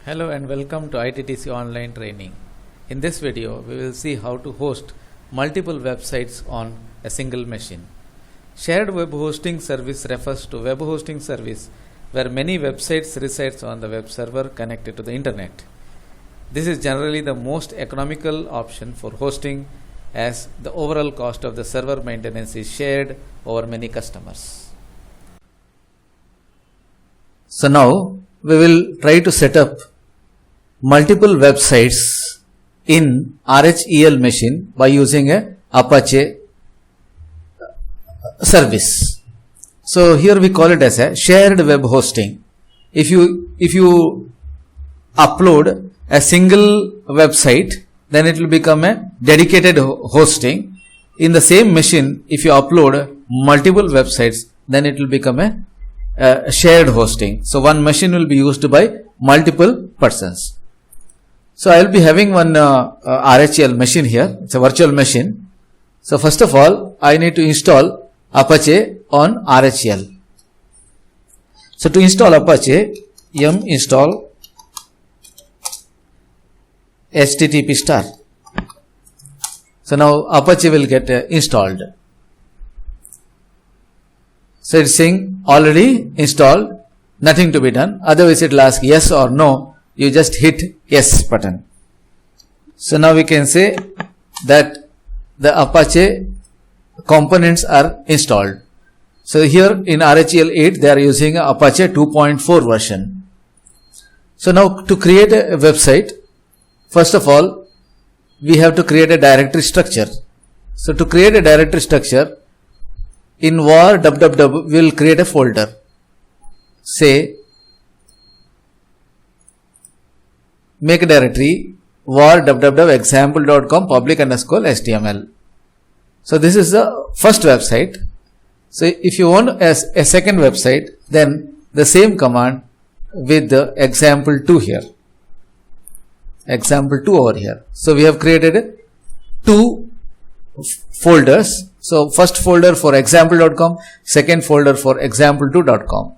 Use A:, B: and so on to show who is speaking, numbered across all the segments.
A: Hello and welcome to ITTC online training. In this video, we will see how to host multiple websites on a single machine. Shared web hosting service refers to web hosting service where many websites resides on the web server connected to the internet. This is generally the most economical option for hosting as the overall cost of the server maintenance is shared over many customers. So now we will try to set up multiple websites in RHEL machine by using a Apache service. So here we call it as a shared web hosting. If you upload a single website, then it will become a dedicated hosting. In the same machine, if you upload multiple websites, then it will become a shared hosting. So one machine will be used by multiple persons. So I will be having one RHEL machine here. It's a virtual machine. So first of all, I need to install Apache on RHEL. So to install Apache, yum install http star. So now Apache will get installed. So it's saying already installed, nothing to be done. Otherwise it will ask yes or no. You just hit yes button. So now we can say that the Apache components are installed. So here in RHEL 8 they are using Apache 2.4 version. So now to create a website, first of all we have to create a directory structure. So to create a directory structure, in var www we will create a folder. Say make a directory var www.example.com public underscore html. So this is the first website. So if you want a second website, then the same command with the example2 here. Example2 over here. So we have created two folders. So first folder for example.com, second folder for example2.com.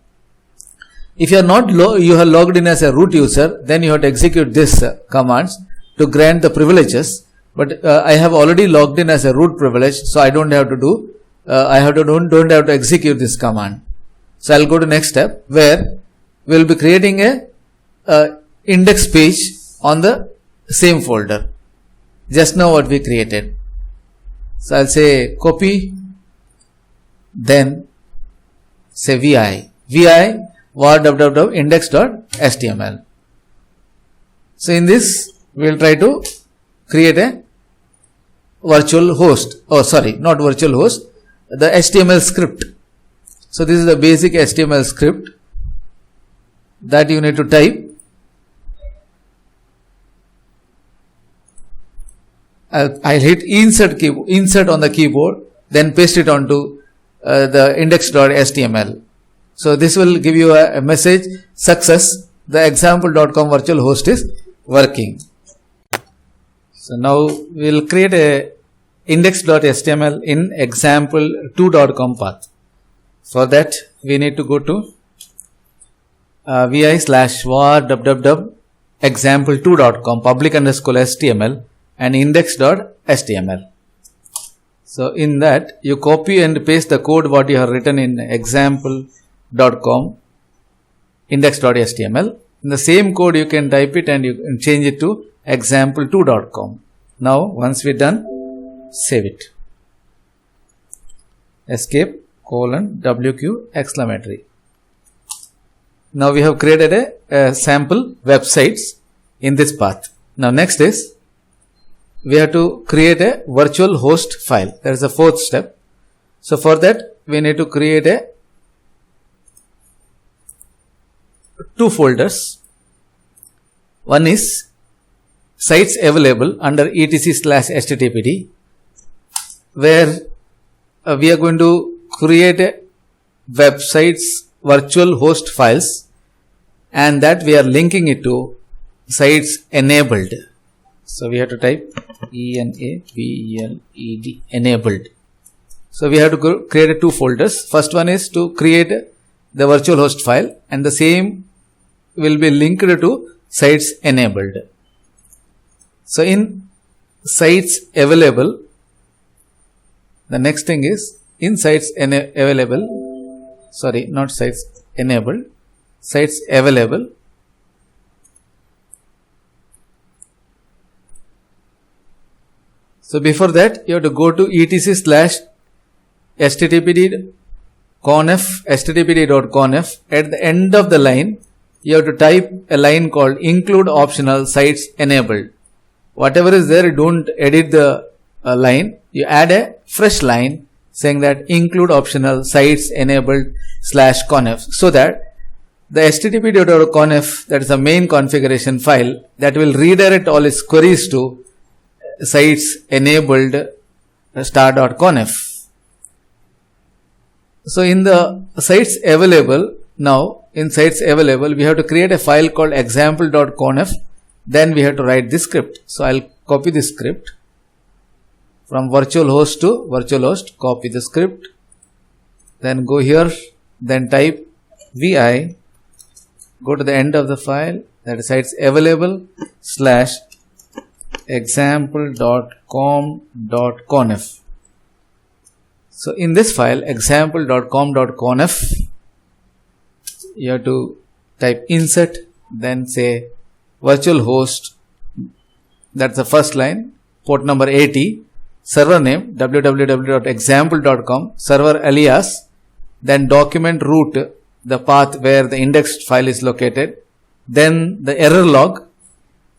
A: If you are not you have logged in as a root user, then you have to execute this commands to grant the privileges. But I have already logged in as a root privilege, so I don't have to do. Don't have to execute this command. So I'll go to next step where we'll be creating a index page on the same folder. Just now what we created. So I'll say copy, then say vi var www.index.html. So in this we will try to create a virtual host. Oh sorry, not virtual host, the HTML script. So this is the basic HTML script that you need to type. I'll hit insert on the keyboard, then paste it onto the index.html. So this will give you a message, success, the example.com virtual host is working. So now we will create a index.html in example2.com path. For that we need to go to vi/var www.example2.com public underscore html and index.html. So in that you copy and paste the code what you have written in example.com index.html. In the same code you can type it and you can change it to example2.com. Now once we're done, save it. Escape :wq exclamatory. Now we have created a sample websites in this path. Now next is we have to create a virtual host file. That is the fourth step. So for that we need to create two folders. One is sites available under etc/httpd, where we are going to create websites virtual host files, and that we are linking it to sites enabled. So we have to type enabled enabled. So we have to create two folders. First one is to create the virtual host file, and the same will be linked to sites enabled. So in sites available, the next thing is in sites available, sorry, not sites enabled, sites available. So before that, you have to go to etc/httpd.conf. At the end of the line, you have to type a line called include optional sites enabled. Whatever is there, don't edit the line. You add a fresh line saying that include optional sites enabled /conf, so that the http.conf, that is the main configuration file, that will redirect all its queries to sites enabled star.conf. So in the sites available, now in sites available, we have to create a file called example.conf. Then we have to write this script. So I'll copy this script from virtual host to virtual host, copy the script, then go here, then type vi, go to the end of the file, that is sites available /example.com.conf. So in this file example.com.conf, you have to type insert, then say virtual host, that's the first line, port number 80, server name www.example.com, server alias, then document root, the path where the indexed file is located, then the error log.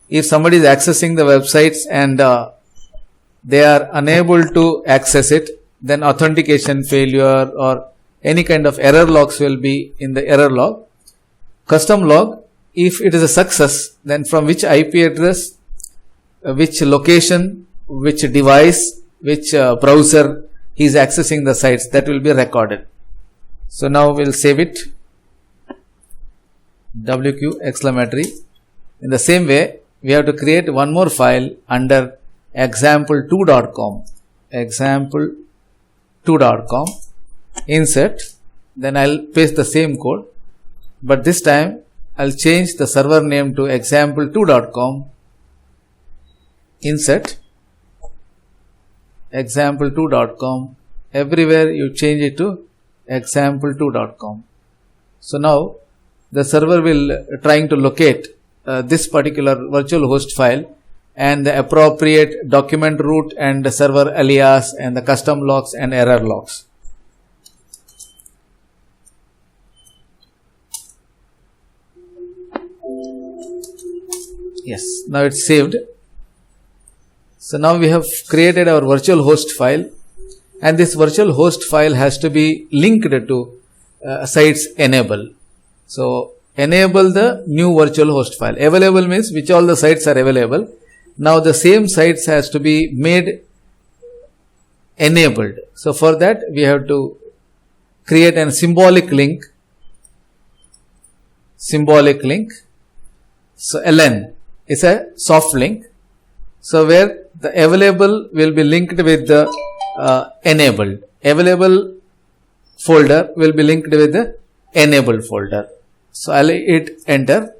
A: If somebody is accessing the websites and they are unable to access it, then authentication failure or any kind of error logs will be in the error log. Custom log, if it is a success, then from which IP address, which location, which device, which browser he is accessing the sites, that will be recorded. So now we'll save it, WQ exclamatory. In the same way, we have to create one more file under example2.com, example2.com, insert, then I'll paste the same code, but this time I'll change the server name to example2.com, insert, example2.com, everywhere you change it to example2.com. So now the server will trying to locate this particular virtual host file and the appropriate document root and the server alias and the custom logs and error logs. Yes, now it's saved. So now we have created our virtual host file, and this virtual host file has to be linked to sites enable. So enable the new virtual host file. Available means which all the sites are available. Now the same sites has to be made enabled. So for that we have to create a symbolic link. So ln is a soft link. So where the available will be linked with the enabled. Available folder will be linked with the enabled folder. So I'll hit enter.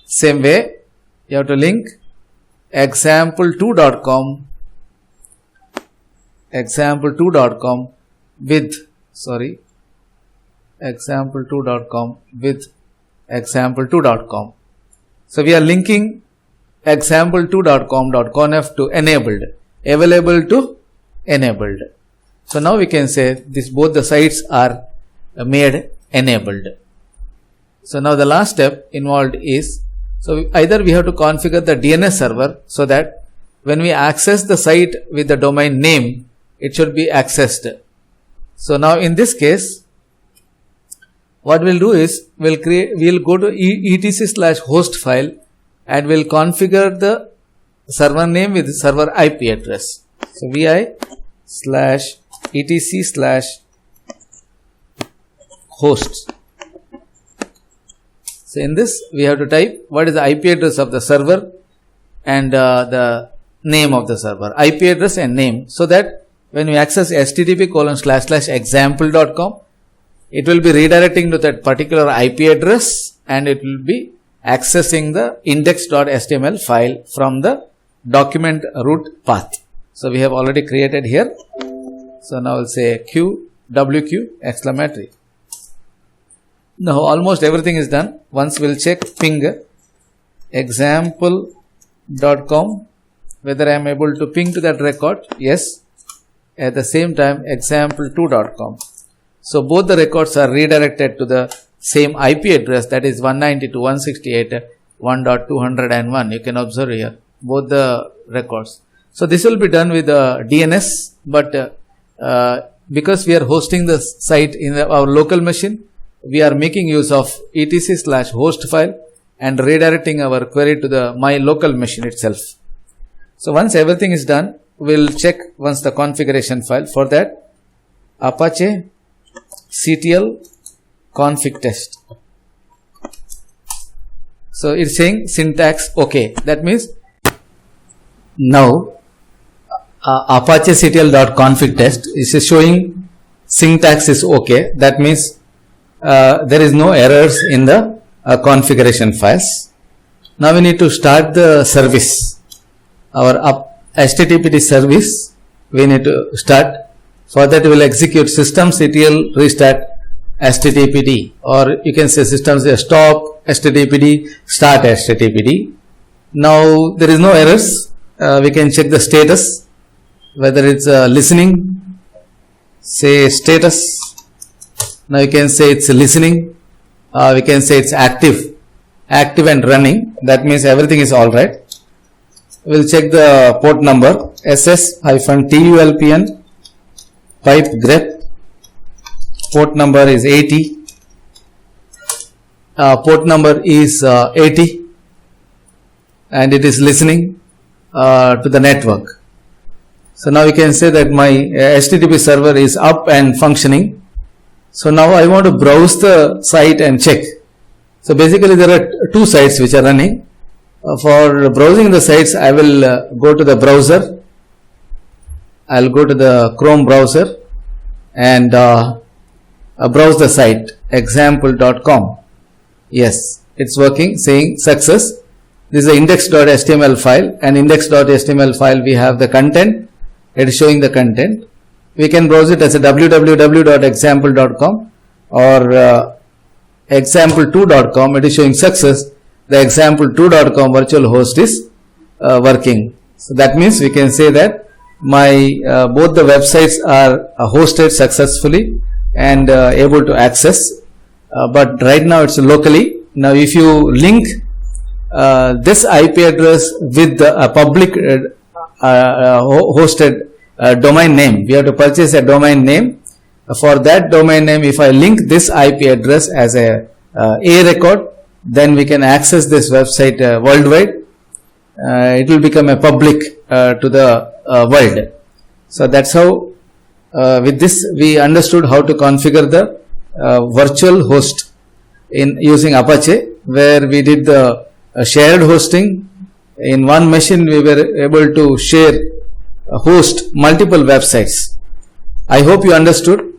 A: Same way you have to link example2.com with example2.com with example2.com. So we are linking example2.com.conf to enabled, available to enabled. So now we can say this both the sites are made enabled. So now the last step involved is, so either we have to configure the DNS server so that when we access the site with the domain name, it should be accessed. So now in this case, what we'll do is we'll go to etc/host file and we'll configure the server name with server IP address. So vi/etc/host. So in this we have to type what is the IP address of the server and the name of the server, IP address and name, so that when we access http://example.com, it will be redirecting to that particular IP address and it will be accessing the index.html file from the document root path. So we have already created here. So now we'll say wq exclamatory. Now almost everything is done. Once we'll check ping example.com whether I am able to ping to that record. Yes. At the same time example2.com. So both the records are redirected to the same IP address, that is 192.168.1.201. You can observe here both the records. So this will be done with the DNS, but because we are hosting the site in our local machine, we are making use of etc/host file and redirecting our query to the my local machine itself. So once everything is done, we'll check once the configuration file. For that, Apache CTL config test. So it's saying syntax okay. That means now Apache CTL.config test is showing syntax is okay. That means there is no errors in the configuration files. Now we need to start the service. Our HTTP service we need to start. For that we will execute systemctl restart HTTPD, or you can say stop HTTPD, start HTTPD. Now there is no errors. We can check the status, whether it's listening, say status. Now you can say it's listening. We can say it's active and running. That means everything is alright. We'll check the port number SS-TULPN pipe grep. Port number is 80. Port number is 80 and it is listening to the network. So now we can say that my HTTP server is up and functioning. So now I want to browse the site and check. So basically there are two sites which are running. For browsing the sites, I will go to the browser. I'll go to the Chrome browser and browse the site example.com. Yes, it's working, saying success. This is the index.html file, and index.html file we have the content. It is showing the content. We can browse it as a www.example.com or example2.com. It is showing success. The example2.com virtual host is working. So that means we can say that my both the websites are hosted successfully and able to access. But right now it's locally. Now if you link this IP address with a public hosted domain name, we have to purchase a domain name. For that domain name, if I link this IP address as a record, then we can access this website worldwide. It will become a public to the world. So that's how with this we understood how to configure the virtual host in using Apache, where we did the shared hosting. In one machine we were able to share host multiple websites. I hope you understood.